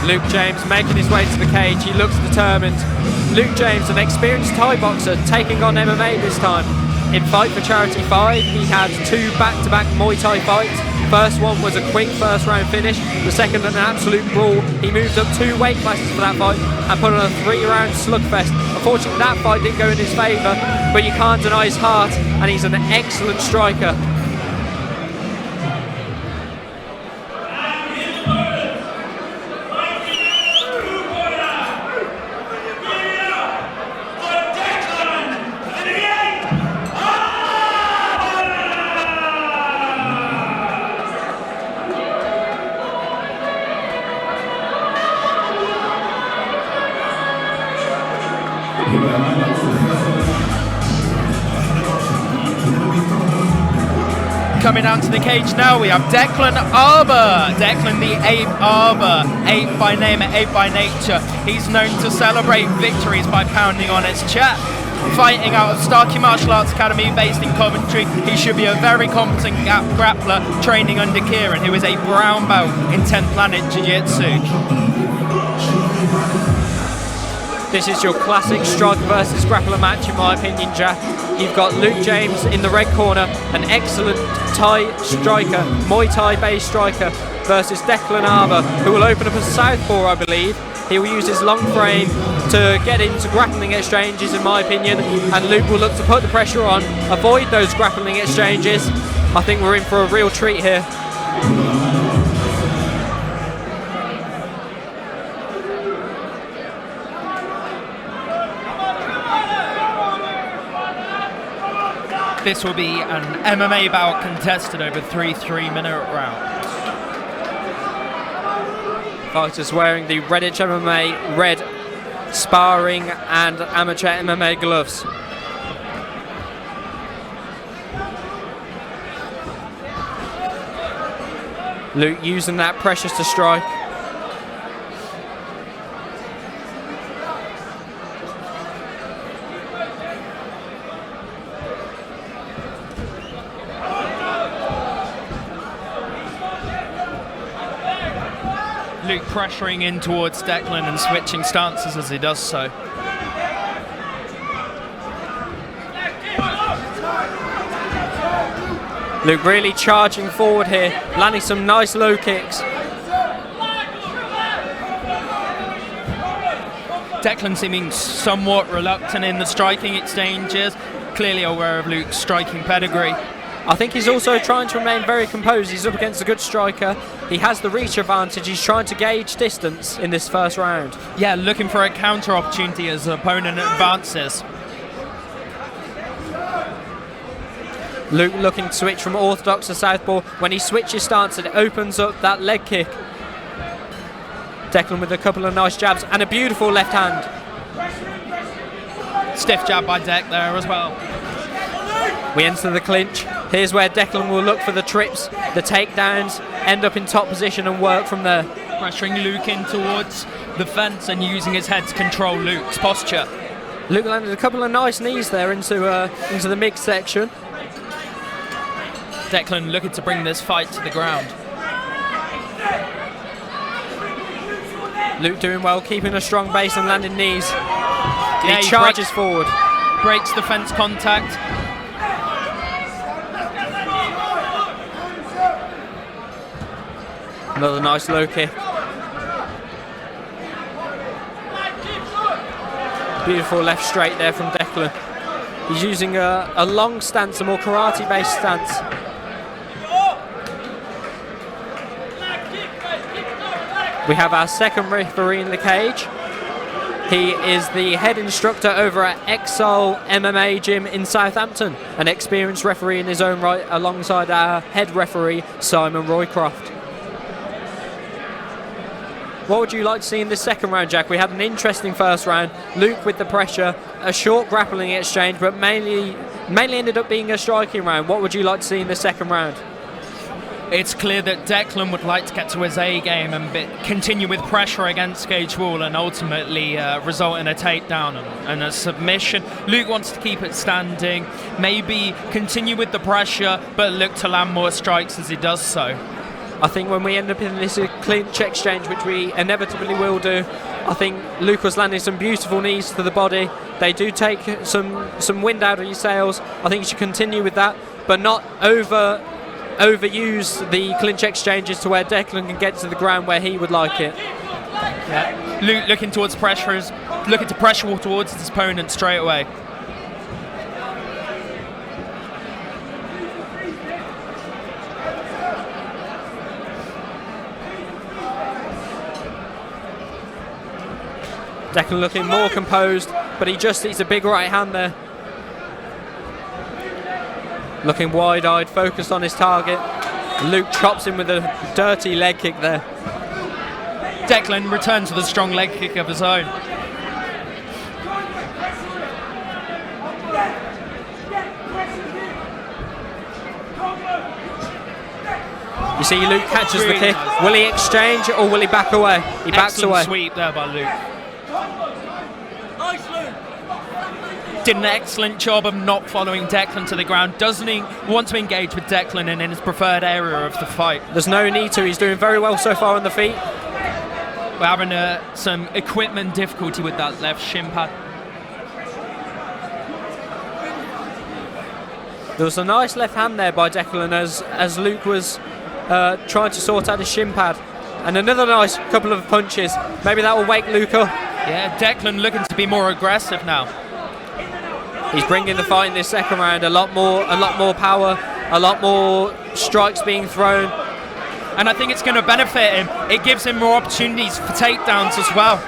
Luke James making his way to the cage. He looks determined. Luke James, an experienced Thai boxer, taking on MMA this time. In Fight for Charity 5, he had 2 back-to-back Muay Thai fights. First one was a quick first round finish, the second an absolute brawl. He moved up 2 weight classes for that fight and put on a 3-round slugfest. Unfortunately, that fight didn't go in his favour, but you can't deny his heart, and he's an excellent striker. Coming down to the cage now, we have Declan Arber. Declan the Ape Arber, ape by name, ape by nature. He's known to celebrate victories by pounding on his chest. Fighting out of Starkey Martial Arts Academy based in Coventry, he should be a very competent grappler training under Kieran, who is a brown belt in 10th Planet Jiu-Jitsu. This is your classic striker versus grappler match, in my opinion, Jack. You've got Luke James in the red corner, an excellent Thai striker, Muay Thai based striker, versus Declan Arber, who will open up a southpaw, I believe. He will use his long frame to get into grappling exchanges, in my opinion, and Luke will look to put the pressure on, avoid those grappling exchanges. I think we're in for a real treat here. This will be an MMA bout contested over 3 3-minute rounds. Fighters wearing the Redditch MMA red sparring and amateur MMA gloves. Luke using that pressure to strike. Luke pressuring in towards Declan and switching stances as he does so. Luke really charging forward here, landing some nice low kicks. Declan seeming somewhat reluctant in the striking exchanges, clearly aware of Luke's striking pedigree. I think he's also trying to remain very composed. He's up against a good striker. He has the reach advantage. He's trying to gauge distance in this first round. Yeah, looking for a counter opportunity as the opponent advances. Luke looking to switch from orthodox to southpaw. When he switches stance, it opens up that leg kick. Declan with a couple of nice jabs and a beautiful left hand. Stiff jab by Dec there as well. We enter the clinch. Here's where Declan will look for the trips, the takedowns, end up in top position and work from there. Pressuring Luke in towards the fence and using his head to control Luke's posture. Luke landed a couple of nice knees there into the midsection. Declan looking to bring this fight to the ground. Luke doing well, keeping a strong base and landing knees. Yeah, he charges forward. Breaks the fence contact. Another nice low kick. Beautiful left straight there from Declan. He's using a long stance, a more karate-based stance. We have our second referee in the cage. He is the head instructor over at Exile MMA Gym in Southampton, an experienced referee in his own right, alongside our head referee, Simon Roycroft. What would you like to see in this second round, Jack? We had an interesting first round. Luke with the pressure, a short grappling exchange, but mainly ended up being a striking round. What would you like to see in the second round? It's clear that Declan would like to get to his A game and continue with pressure against Gage Wall and ultimately result in a takedown and a submission. Luke wants to keep it standing, maybe continue with the pressure, but look to land more strikes as he does so. I think when we end up in this clinch exchange, which we inevitably will do, I think Luke was landing some beautiful knees to the body. They do take some wind out of your sails. I think you should continue with that, but not overuse the clinch exchanges to where Declan can get to the ground where he would like it. Yeah. Luke looking to pressure towards his opponent straight away. Declan looking more composed, but he just needs a big right hand there. Looking wide-eyed, focused on his target. Luke chops him with a dirty leg kick there. Declan returns with a strong leg kick of his own. You see Luke catches the kick. Will he exchange or will he back away? He backs away. Excellent sweep there by Luke. Did an excellent job of not following Declan to the ground. Doesn't he want to engage with Declan in his preferred area of the fight? There's no need to. He's doing very well so far on the feet. We're having some equipment difficulty with that left shin pad. There was a nice left hand there by Declan as Luke was trying to sort out his shin pad. And another nice couple of punches. Maybe that will wake Luke up. Yeah, Declan looking to be more aggressive now. He's bringing the fight in this second round. A lot more power, a lot more strikes being thrown. And I think it's going to benefit him. It gives him more opportunities for takedowns as well.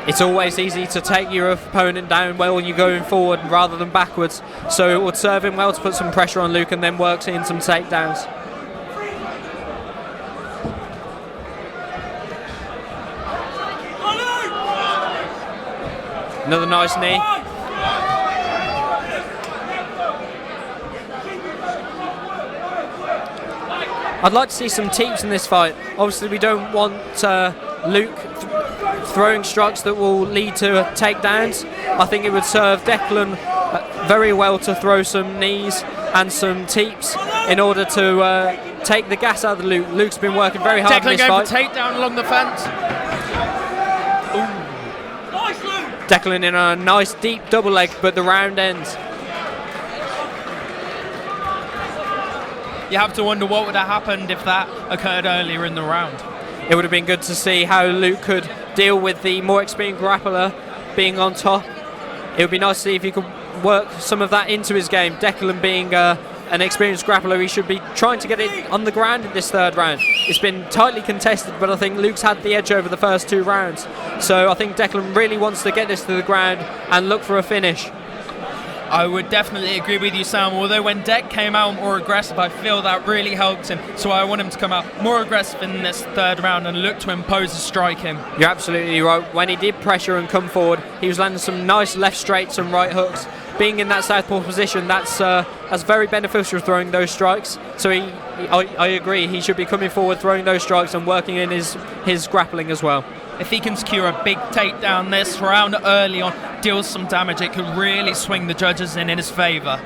It's always easy to take your opponent down well when you're going forward rather than backwards. So it would serve him well to put some pressure on Luke and then work in some takedowns. Another nice knee. I'd like to see some teeps in this fight. Obviously we don't want Luke throwing strikes that will lead to takedowns. I think it would serve Declan very well to throw some knees and some teeps in order to take the gas out of Luke. Luke's been working very hard in this fight. Declan going for takedown along the fence. Declan in a nice deep double leg, but the round ends. You have to wonder what would have happened if that occurred earlier in the round. It would have been good to see how Luke could deal with the more experienced grappler being on top. It would be nice to see if he could work some of that into his game. Declan being an experienced grappler, he should be trying to get it on the ground in this third round. It's been tightly contested, but I think Luke's had the edge over the first two rounds. So I think Declan really wants to get this to the ground and look for a finish. I would definitely agree with you, Sam. Although when Deck came out more aggressive, I feel that really helped him. So I want him to come out more aggressive in this third round and look to impose a strike him. You're absolutely right. When he did pressure and come forward, he was landing some nice left straights and right hooks. Being in that southpaw position, that's very beneficial throwing those strikes. So I agree, he should be coming forward, throwing those strikes and working in his grappling as well. If he can secure a big takedown this round early on, deals some damage, it could really swing the judges in his favour.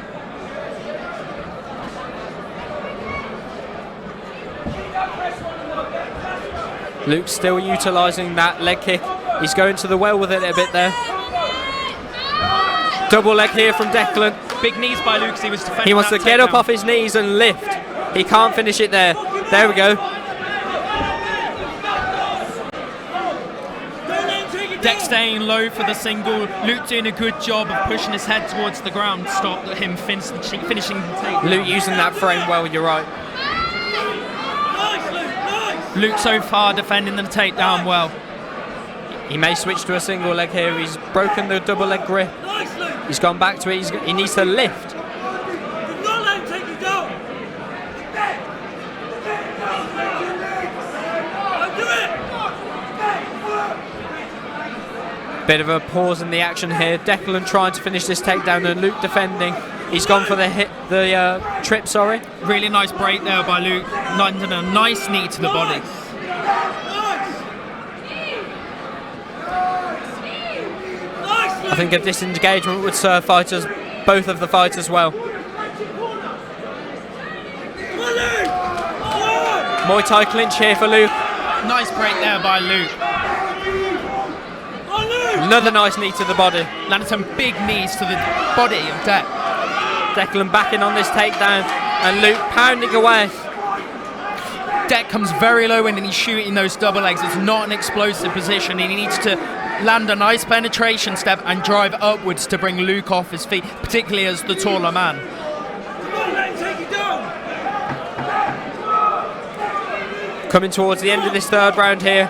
Luke's still utilising that leg kick. He's going to the well with it a bit there. Double leg here from Declan. Big knees by Luke, he was defending. He wants to get up off his knees and lift. He can't finish it there. There we go. Deck staying low for the single. Luke doing a good job of pushing his head towards the ground to stop him finishing the takedown. Luke using that frame well, you're right. Luke so far defending the takedown well. He may switch to a single leg here. He's broken the double leg grip. He's gone back to it. He needs to lift. Bit of a pause in the action here. Declan trying to finish this takedown and Luke defending. He's gone for the trip, sorry. Really nice break there by Luke. Landing a nice knee to the body. I think a disengagement would serve both of the fighters well. Muay Thai clinch here for Luke. Nice break there by Luke. Another nice knee to the body. Landed some big knees to the body of Dec. Declan backing on this takedown, and Luke pounding away. Dec comes very low in and he's shooting those double legs. It's not an explosive position. He needs to land a nice penetration step and drive upwards to bring Luke off his feet, particularly as the taller man. Coming towards the end of this third round here.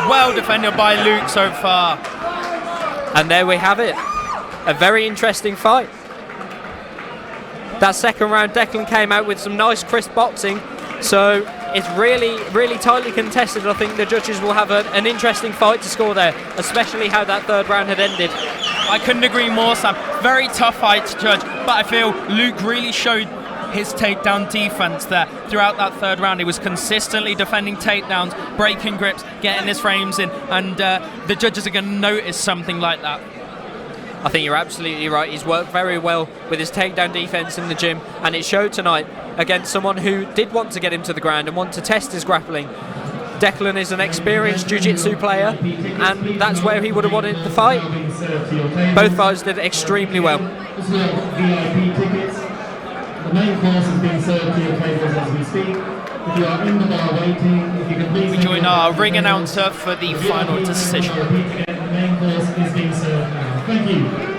Well defended by Luke so far. And there we have it. A very interesting fight. That second round, Declan came out with some nice crisp boxing. So it's really, really tightly contested. I think the judges will have an interesting fight to score there, especially how that third round had ended. I couldn't agree more, Sam. Very tough fight to judge, but I feel Luke really showed his takedown defense there. Throughout that third round, he was consistently defending takedowns, breaking grips, getting his frames in, and the judges are going to notice something like that. I think you're absolutely right. He's worked very well with his takedown defense in the gym, and it showed tonight against someone who did want to get him to the ground and want to test his grappling. Declan is an experienced jiu-jitsu player, and that's where he would have wanted the fight. Both fighters did extremely well. The main course is being served to your tables as we speak. If you are in the bar waiting, if you can please... We join our ring announcer for the final decision. The main course is being served now. Thank you.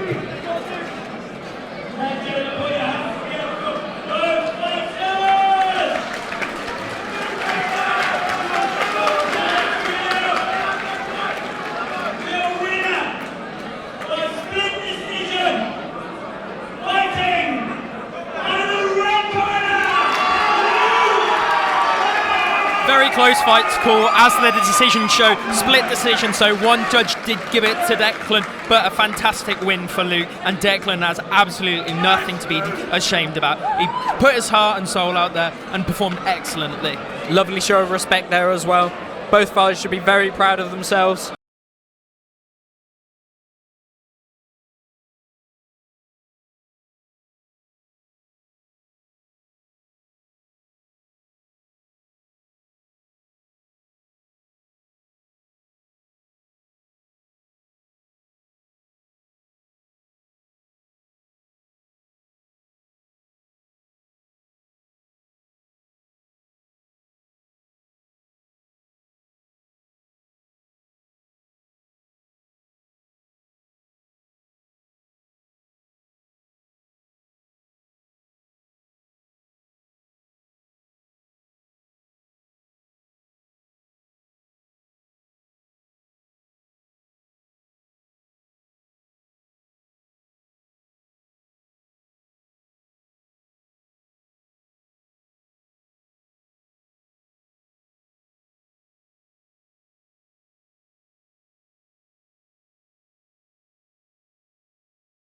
Very close fight to call, as the decision show, split decision, so one judge did give it to Declan, but a fantastic win for Luke, and Declan has absolutely nothing to be ashamed about. He put his heart and soul out there and performed excellently. Lovely show of respect there as well. Both fighters should be very proud of themselves.